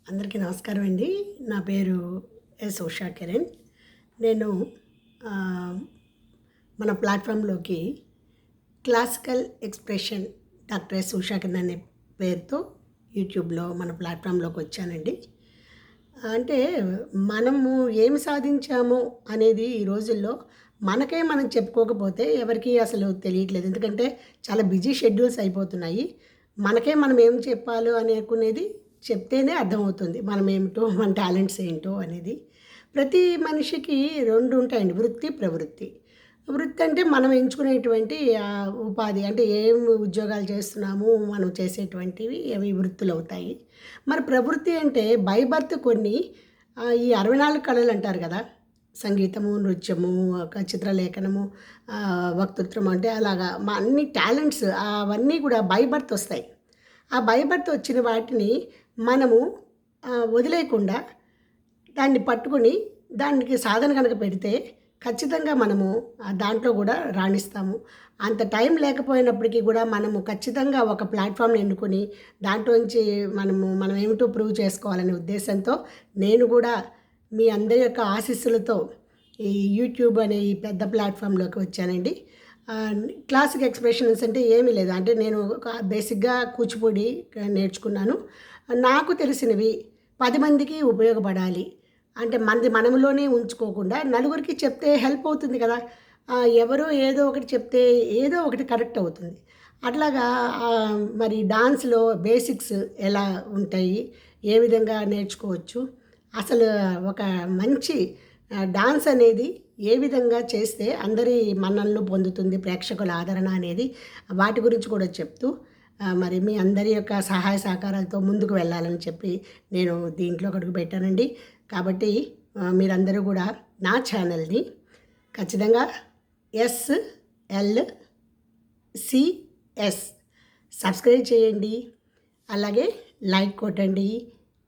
అందరికీ నమస్కారం అండి. నా పేరు ఎస్ ఉషా కిరణ్. నేను మన ప్లాట్ఫామ్లోకి classical expression doctor S Usha Kiran అనే పేరుతో యూట్యూబ్లో మన ప్లాట్ఫామ్లోకి వచ్చానండి. అంటే మనము ఏమి సాధించాము అనేది ఈ రోజుల్లో మనకే మనం చెప్పుకోకపోతే ఎవరికీ అసలు తెలియట్లేదు. ఎందుకంటే చాలా బిజీ షెడ్యూల్స్ అయిపోతున్నాయి. మనకే మనం ఏం చెప్పాలో అనుకునేది చెప్తేనే అర్థమవుతుంది. మనమేమిటో, మన టాలెంట్స్ ఏంటో అనేది. ప్రతి మనిషికి 2 ఉంటాయండి, వృత్తి, ప్రవృత్తి. వృత్తి అంటే మనం ఎంచుకునేటువంటి ఉపాధి. అంటే ఏం ఉద్యోగాలు చేస్తున్నాము, మనం చేసేటువంటివి అవి వృత్తులవుతాయి. మరి ప్రవృత్తి అంటే బై బర్త్ కొన్ని ఈ 64 కళలు అంటారు కదా! సంగీతము, నృత్యము, చిత్రలేఖనము, వక్తృత్వం అంటే అలాగా అన్ని టాలెంట్స్ అవన్నీ కూడా బై బర్త్ వస్తాయి. ఆ బై బర్త్ వచ్చిన వాటిని మనము వదిలేయకుండా దాన్ని పట్టుకొని దానికి సాధన కనుక పెడితే ఖచ్చితంగా మనము దాంట్లో కూడా రాణిస్తాము. అంత టైం లేకపోయినప్పటికీ కూడా మనము ఖచ్చితంగా ఒక ప్లాట్ఫామ్ని ఎన్నుకొని దాంట్లోంచి మనం ఏమిటో ప్రూవ్ చేసుకోవాలనే ఉద్దేశంతో నేను కూడా మీ అందరి యొక్క ఆశీస్సులతో ఈ యూట్యూబ్ అనే ఈ పెద్ద ప్లాట్ఫామ్లోకి వచ్చానండి. క్లాసిక్ ఎక్స్ప్రెషన్స్ అంటే ఏమీ లేదు. అంటే నేను బేసిక్గా కూచిపూడి నేర్చుకున్నాను. నాకు తెలిసినవి 10 మందికి ఉపయోగపడాలి అంటే మనములోనే ఉంచుకోకుండా నలుగురికి చెప్తే హెల్ప్ అవుతుంది కదా! ఎవరో ఏదో ఒకటి చెప్తే ఏదో ఒకటి కరెక్ట్ అవుతుంది. అట్లాగా మరి డాన్స్‌లో బేసిక్స్ ఎలా ఉంటాయి, ఏ విధంగా నేర్చుకోవచ్చు, అసలు ఒక మంచి డాన్స్ అనేది ఏ విధంగా చేస్తే అందరి మన్ననలు పొందుతుంది, ప్రేక్షకుల ఆదరణ అనేది, వాటి గురించి కూడా చెప్తూ మరి మీ అందరి యొక్క సహాయ సహకారాలతో ముందుకు వెళ్ళాలని చెప్పి నేను దీంట్లో అడుగు పెట్టానండి. కాబట్టి మీరందరూ కూడా నా ఛానల్ని ఖచ్చితంగా SLCS సబ్స్క్రైబ్ చేయండి. అలాగే లైక్ కొట్టండి,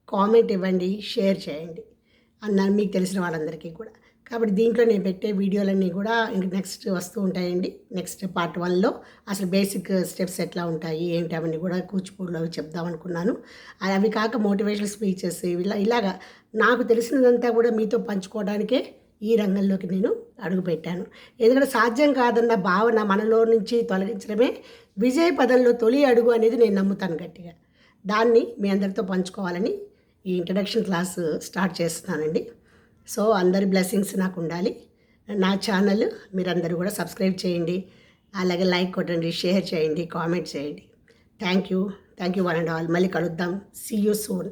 కామెంట్ ఇవ్వండి, షేర్ చేయండి మీకు తెలిసిన వాళ్ళందరికీ కూడా. కాబట్టి దీంట్లో నేను పెట్టే వీడియోలన్నీ కూడా ఇంక నెక్స్ట్ వస్తూ ఉంటాయండి. నెక్స్ట్ పార్ట్ 1లో అసలు బేసిక్ స్టెప్స్ ఎట్లా ఉంటాయి ఏంటి అవన్నీ కూడా కూచిపూడిలో చెప్దాం అనుకున్నాను. అవి కాక మోటివేషనల్ స్పీచెస్ ఇలాగా నాకు తెలిసినదంతా కూడా మీతో పంచుకోవడానికే ఈ రంగంలోకి నేను అడుగుపెట్టాను. ఎందుకంటే సాధ్యం కాదన్న భావన మనలో నుంచి తొలగించడమే విజయ పదంలో తొలి అడుగు అనేది నేను నమ్ముతాను గట్టిగా. దాన్ని మీ అందరితో పంచుకోవాలని ఈ ఇంట్రడక్షన్ క్లాస్ స్టార్ట్ చేస్తున్నానండి. సో అందరి బ్లెస్సింగ్స్ నాకు ఉండాలి. నా ఛానల్ మీరందరూ కూడా సబ్స్క్రైబ్ చేయండి, అలాగే లైక్ కొట్టండి, షేర్ చేయండి, కామెంట్ చేయండి. Thank you one and all. మళ్ళీ కలుద్దాం. See you soon.